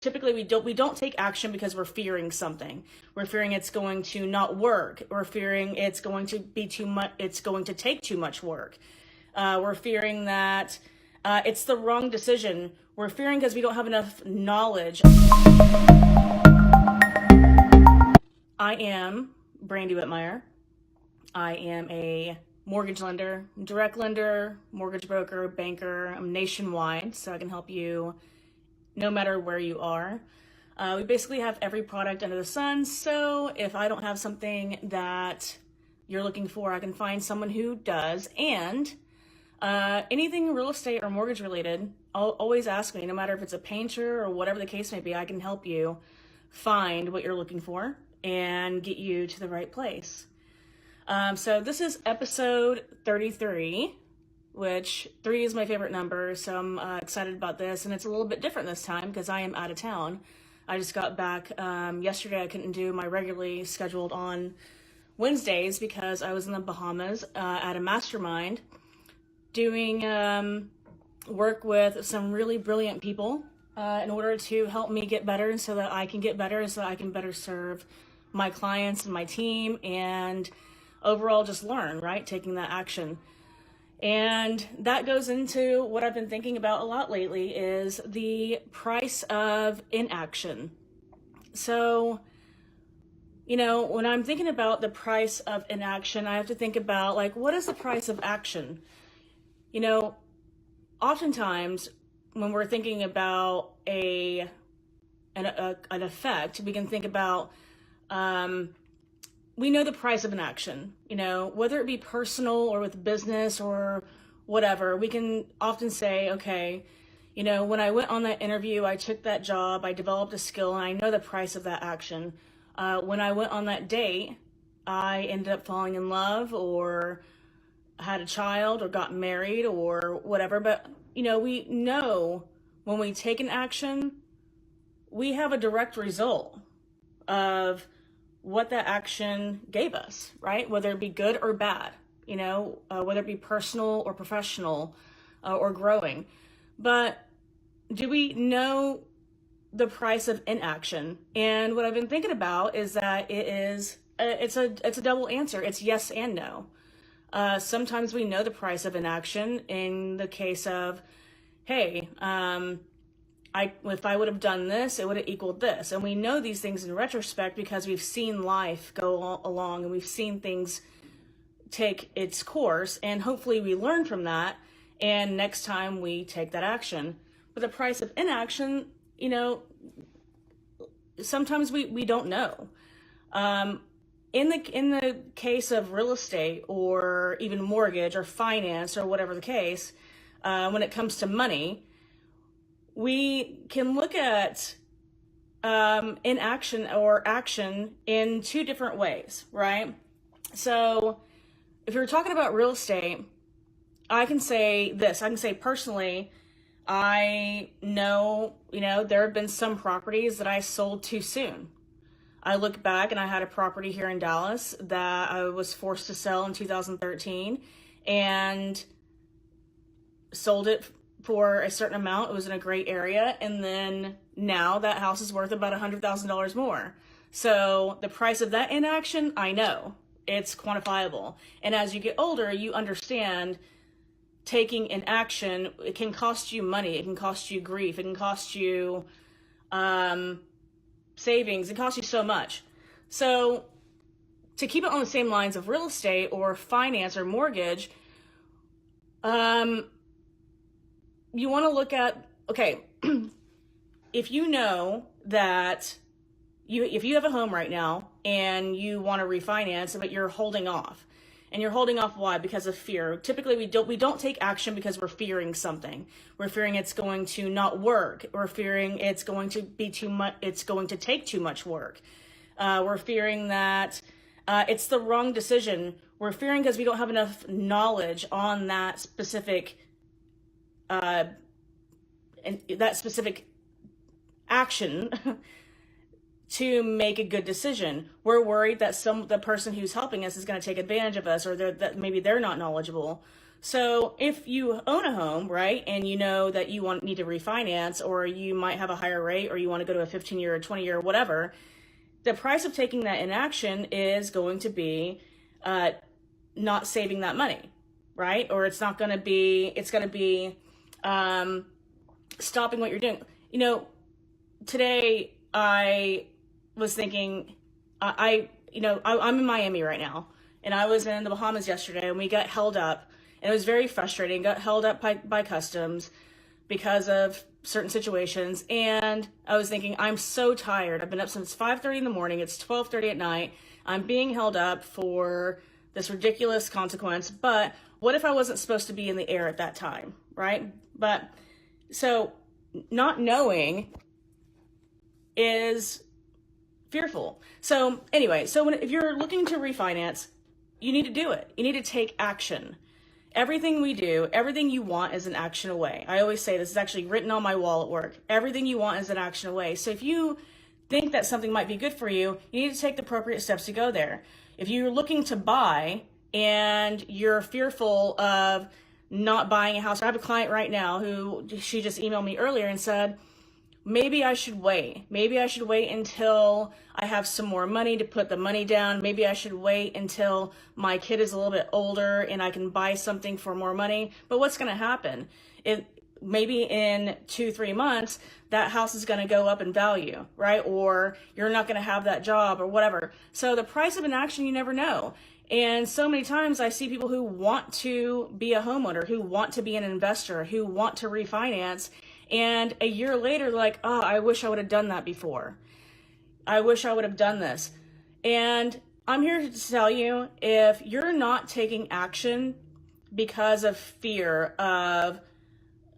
typically we don't take action because we're fearing something. We're fearing it's going to not work. We're fearing it's going to be too much. It's going to take too much work. We're fearing that it's the wrong decision. We're fearing because we don't have enough knowledge. I am Brandy Whitmire. I am a mortgage lender, direct lender, mortgage broker, banker. I'm nationwide, so I can help you no matter where you are. We basically have every product under the sun, so if I don't have something that you're looking for, I can find someone who does. And anything real estate or mortgage related, always ask me, no matter if it's a painter or whatever the case may be. I can help you find what you're looking for and get you to the right place. So this is episode 33, which 3 is my favorite number, so I'm excited about this. And it's a little bit different this time because I am out of town. I just got back yesterday. I couldn't do my regularly scheduled on Wednesdays because I was in the Bahamas at a mastermind doing work with some really brilliant people in order to help me get better so that I can get better, so that I can better serve my clients and my team and overall just learn, right? Taking that action. And that goes into what I've been thinking about a lot lately is the price of inaction. So, when I'm thinking about the price of inaction, I have to think about, like, what is the price of action? Oftentimes when we're thinking about an effect, we can think about, we know the price of an action, whether it be personal or with business or whatever. We can often say, okay, when I went on that interview, I took that job, I developed a skill, and I know the price of that action. When I went on that date, I ended up falling in love or had a child or got married or whatever. But, we know when we take an action, we have a direct result of what that action gave us, right? Whether it be good or bad, whether it be personal or professional or growing. But do we know the price of inaction? And what I've been thinking about is that it's a double answer. It's yes and no. Sometimes we know the price of inaction in the case of, hey, if I would have done this, it would have equaled this. And we know these things in retrospect because we've seen life go along and we've seen things take its course, and hopefully we learn from that and next time we take that action. But the price of inaction, sometimes we don't know. In the case of real estate or even mortgage or finance or whatever the case, when it comes to money, we can look at inaction or action in 2 different ways, right? So if you're talking about real estate, I can say this. I can say personally, I know, there have been some properties that I sold too soon. I look back and I had a property here in Dallas that I was forced to sell in 2013 and sold it for a certain amount. It was in a great area. And then now that house is worth about $100,000 more. So the price of that inaction, I know it's quantifiable. And as you get older, you understand taking an action, it can cost you money. It can cost you grief. It can cost you savings. It costs you so much. So to keep it on the same lines of real estate or finance or mortgage, you want to look at, okay, if you know that if you have a home right now and you want to refinance, but you're holding off, and you're holding off, why? Because of fear. Typically we don't take action because we're fearing something. We're fearing it's going to not work. We're fearing it's going to be too much. It's going to take too much work. We're fearing that it's the wrong decision. We're fearing because we don't have enough knowledge on that specific action to make a good decision. We're worried that the person who's helping us is going to take advantage of us, or that maybe they're not knowledgeable. So if you own a home, right, and you know that you need to refinance, or you might have a higher rate, or you want to go to a 15-year or 20-year, whatever, the price of taking that inaction is going to be not saving that money, right? Or it's going to be stopping what you're doing. Today I was thinking, I'm in Miami right now, and I was in the Bahamas yesterday, and we got held up, and it was very frustrating. Got held up by customs because of certain situations, and I was thinking, I'm so tired. I've been up since 5:30 in the morning. It's 12:30 at night. I'm being held up for this ridiculous consequence. But what if I wasn't supposed to be in the air at that time, right? But so not knowing is fearful. So anyway, if you're looking to refinance, you need to do it. You need to take action. Everything we do, everything you want is an action away. I always say this is actually written on my wall at work. Everything you want is an action away. So if you think that something might be good for you, you need to take the appropriate steps to go there. If you're looking to buy and you're fearful of not buying a house, I have a client right now who she just emailed me earlier and said, maybe I should wait. Maybe I should wait until I have some more money to put the money down. Maybe I should wait until my kid is a little bit older and I can buy something for more money. But what's going to happen? Maybe in 2-3 months, that house is going to go up in value, right? Or you're not going to have that job or whatever. So the price of inaction, you never know. And so many times I see people who want to be a homeowner, who want to be an investor, who want to refinance. And a year later, like, oh, I wish I would have done that before. I wish I would have done this. And I'm here to tell you, if you're not taking action because of fear of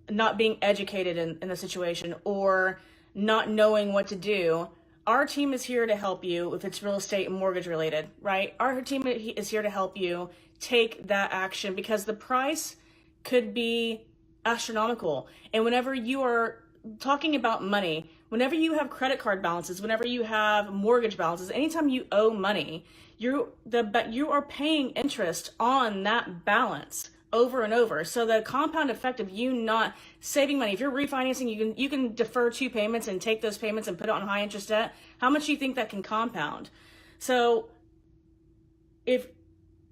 not being educated in the situation or not knowing what to do, our team is here to help you if it's real estate and mortgage related, right? Our team is here to help you take that action, because the price could be astronomical. And whenever you are talking about money, whenever you have credit card balances, whenever you have mortgage balances, anytime you owe money, you are paying interest on that balance over and over. So the compound effect of you not saving money, if you're refinancing, you can defer 2 payments and take those payments and put it on high interest debt. How much do you think that can compound? So if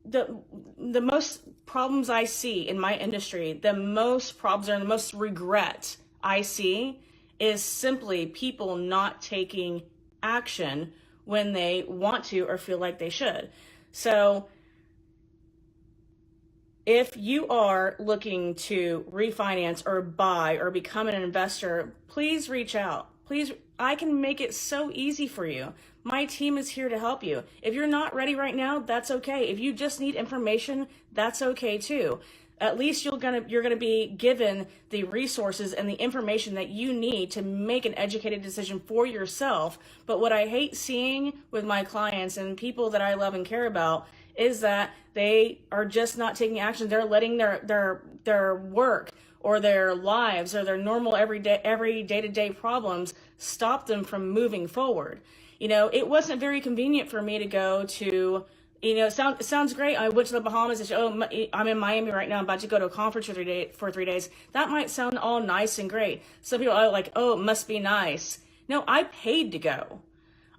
the most problems I see in my industry, the most problems and the most regret I see is simply people not taking action when they want to or feel like they should. So if you are looking to refinance or buy or become an investor, please reach out. Please, I can make it so easy for you. My team is here to help you. If you're not ready right now, that's okay. If you just need information, that's okay too. At least you're gonna be given the resources and the information that you need to make an educated decision for yourself. But what I hate seeing with my clients and people that I love and care about is that they are just not taking action. They're letting their work or their lives or their normal every day-to-day problems stop them from moving forward. It wasn't very convenient for me to go to, it sounds great. I went to the Bahamas and said, oh, I'm in Miami right now. I'm about to go to a conference for 3 days. That might sound all nice and great. Some people are like, oh, it must be nice. No, I paid to go.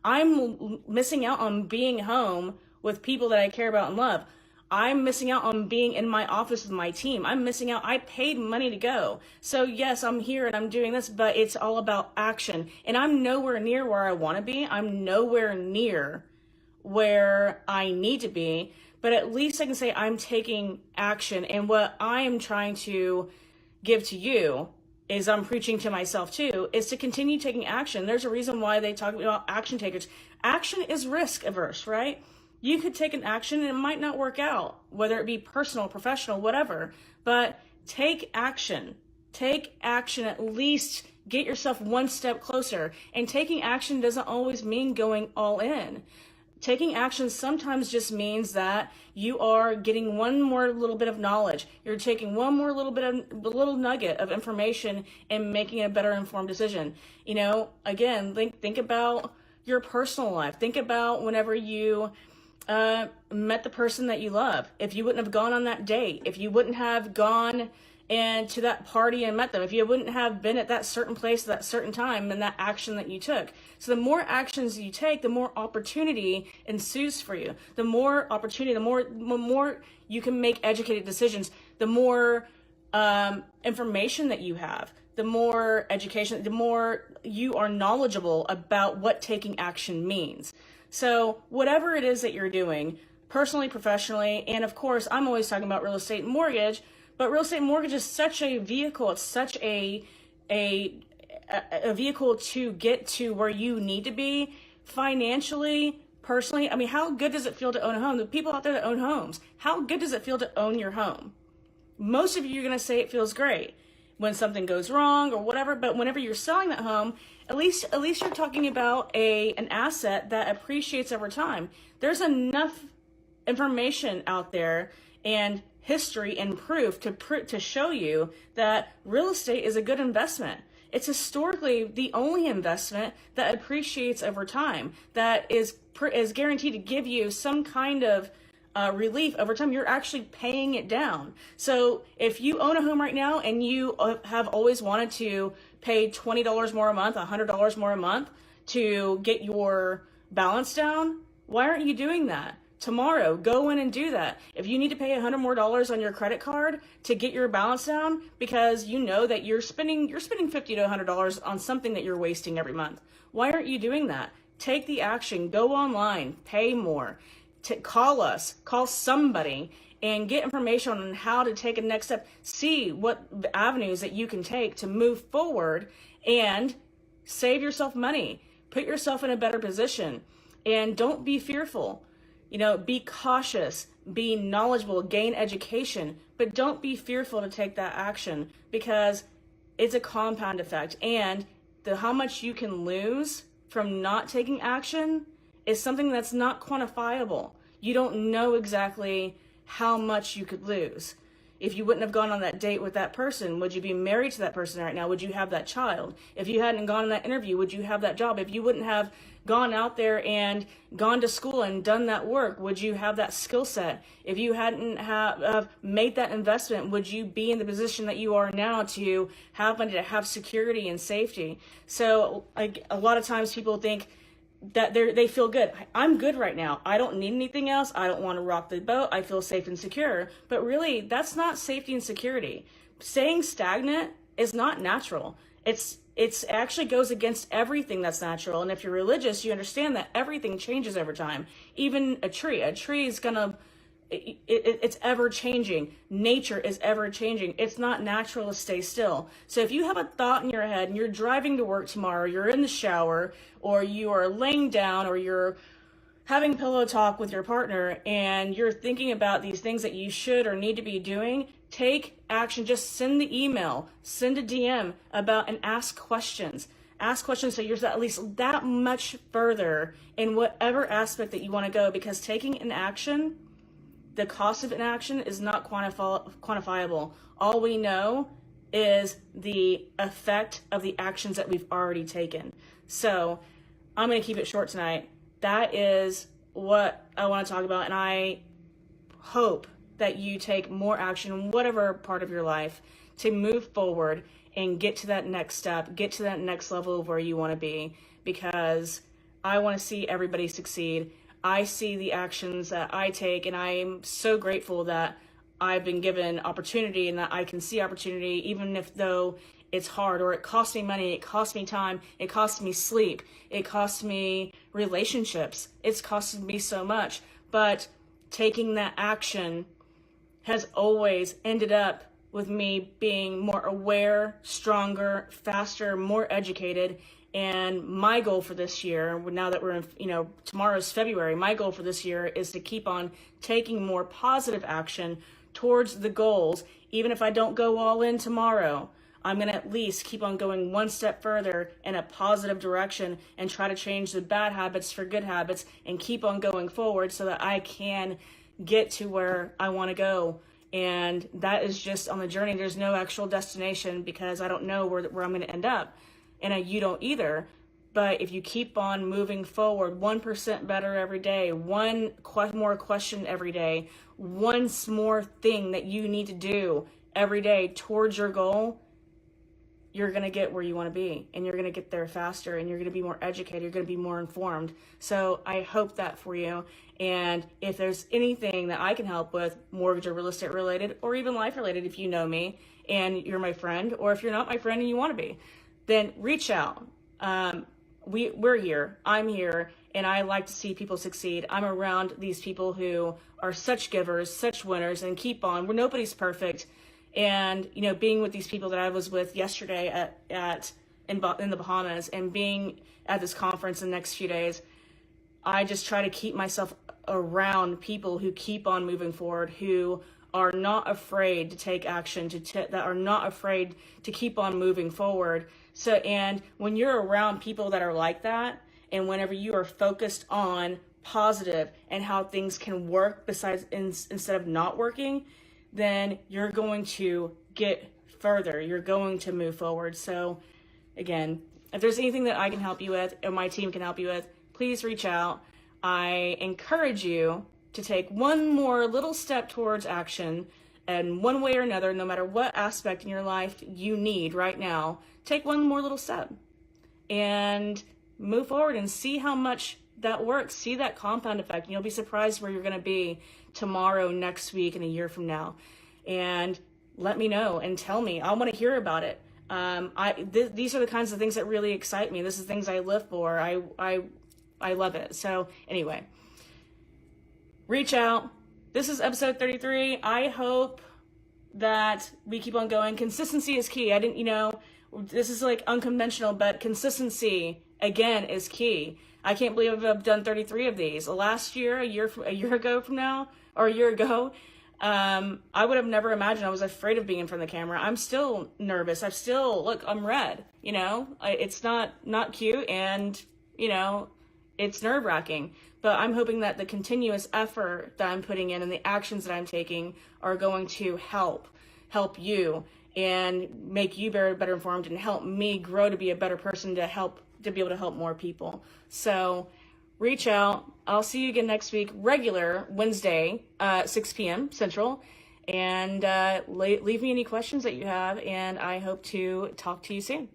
I'm missing out on being home with people that I care about and love. I'm missing out on being in my office with my team. I'm missing out. I paid money to go. So yes, I'm here and I'm doing this, but it's all about action. And I'm nowhere near where I want to be. I'm nowhere near where I need to be, but at least I can say I'm taking action. And what I am trying to give to you is, I'm preaching to myself too, is to continue taking action. There's a reason why they talk about action takers. Action is risk averse, right? You could take an action and it might not work out, whether it be personal, professional, whatever, but take action. Take action, at least get yourself one step closer. And taking action doesn't always mean going all in. Taking action sometimes just means that you are getting one more little bit of knowledge. You're taking one more little nugget of information and making a better informed decision. Again, think about your personal life. Think about whenever you met the person that you love. If you wouldn't have gone on that date, if you wouldn't have gone and to that party and met them, if you wouldn't have been at that certain place at that certain time, and that action that you took. So the more actions you take, the more opportunity ensues for you. The more opportunity, the more you can make educated decisions, the more information that you have, the more education, the more you are knowledgeable about what taking action means. So whatever it is that you're doing, personally, professionally, and of course, I'm always talking about real estate and mortgage, but real estate and mortgage is such a vehicle. It's such a vehicle to get to where you need to be financially, personally. I mean, how good does it feel to own a home? The people out there that own homes, how good does it feel to own your home? Most of you are going to say it feels great when something goes wrong or whatever, but whenever you're selling that home, at least you're talking about an asset that appreciates over time. There's enough information out there and history and proof to show you that real estate is a good investment. It's historically the only investment that appreciates over time, that is guaranteed to give you some kind of relief over time. You're actually paying it down. So if you own a home right now and you have always wanted to pay $20 more a month, $100 more a month to get your balance down, why aren't you doing that? Tomorrow, go in and do that. If you need to pay $100 more on your credit card to get your balance down because you know that you're spending $50 to $100 on something that you're wasting every month, why aren't you doing that? Take the action. Go online. Pay more. Call us. Call somebody and get information on how to take a next step. See what avenues that you can take to move forward and save yourself money. Put yourself in a better position. And don't be fearful. Be cautious, be knowledgeable, gain education, but don't be fearful to take that action, because it's a compound effect. And how much you can lose from not taking action is something that's not quantifiable. You don't know exactly how much you could lose. If you wouldn't have gone on that date with that person, would you be married to that person right now? Would you have that child? If you hadn't gone on that interview, would you have that job? If you wouldn't have gone out there and gone to school and done that work, would you have that skill set? If you hadn't have made that investment, would you be in the position that you are now to have money, to have security and safety? So a lot of times people think that they feel good. I'm good right now. I don't need anything else. I don't want to rock the boat. I feel safe and secure. But really, that's not safety and security. Staying stagnant is not natural. It's actually goes against everything that's natural. And if you're religious, you understand that everything changes over time. Even a tree is gonna, it's ever changing. Nature is ever changing. It's not natural to stay still. So if you have a thought in your head and you're driving to work tomorrow, you're in the shower, or you are laying down, or you're having pillow talk with your partner, and you're thinking about these things that you should or need to be doing, take action. Just send the email, send a DM about, and ask questions. Ask questions so you're at least that much further in whatever aspect that you want to go, because taking an action, the cost of inaction is not quantifiable. All we know is the effect of the actions that we've already taken. So I'm going to keep it short tonight. That is what I want to talk about. And I hope that you take more action in whatever part of your life to move forward and get to that next step, get to that next level of where you want to be, because I want to see everybody succeed. I see the actions that I take, and I'm so grateful that I've been given opportunity and that I can see opportunity, even if though it's hard, or it costs me money, it costs me time, it costs me sleep, it costs me relationships, it's costed me so much. But taking that action has always ended up with me being more aware, stronger, faster, more educated. And my goal for this year, now that we're in, tomorrow's February, my goal for this year is to keep on taking more positive action towards the goals. Even if I don't go all in tomorrow, I'm going to at least keep on going one step further in a positive direction and try to change the bad habits for good habits and keep on going forward so that I can get to where I want to go. And that is just on the journey. There's no actual destination, because I don't know where I'm going to end up. And you don't either. But if you keep on moving forward, 1% better every day, one more question every day, one more thing that you need to do every day towards your goal, you're going to get where you want to be, and you're going to get there faster, and you're going to be more educated, you're going to be more informed. So I hope that for you. And if there's anything that I can help with, mortgage or real estate related, or even life related, if you know me and you're my friend, or if you're not my friend and you want to be, then reach out. We're here, I'm here, and I like to see people succeed. I'm around these people who are such givers, such winners, and keep on. Nobody's perfect. And, you know, being with these people that I was with yesterday in the Bahamas, and being at this conference in the next few days, I just try to keep myself around people who keep on moving forward, who are not afraid to take action, that are not afraid to keep on moving forward. So, and when you're around people that are like that, and whenever you are focused on positive and how things can work instead of not working, then you're going to get further. You're going to move forward. So again, if there's anything that I can help you with, or my team can help you with, please reach out. I encourage you to take one more little step towards action, and one way or another, no matter what aspect in your life you need right now, take one more little step and move forward and see how much that works. See that compound effect, and you'll be surprised where you're going to be tomorrow, next week, and a year from now. And let me know and tell me. I want to hear about it. These are the kinds of things that really excite me. This is things I live for. I love it. So anyway, reach out. This is episode 33. I hope that we keep on going. Consistency is key. This is like unconventional, but consistency again is key. I can't believe I've done 33 of these. Last year, a year ago, I would have never imagined. I was afraid of being in front of the camera. I'm still nervous. I'm red. It's not cute, and it's nerve-wracking. But I'm hoping that the continuous effort that I'm putting in and the actions that I'm taking are going to help you and make you better informed, and help me grow to be a better person, to be able to help more people. So reach out. I'll see you again next week, regular Wednesday, 6 p.m. Central. And leave me any questions that you have, and I hope to talk to you soon.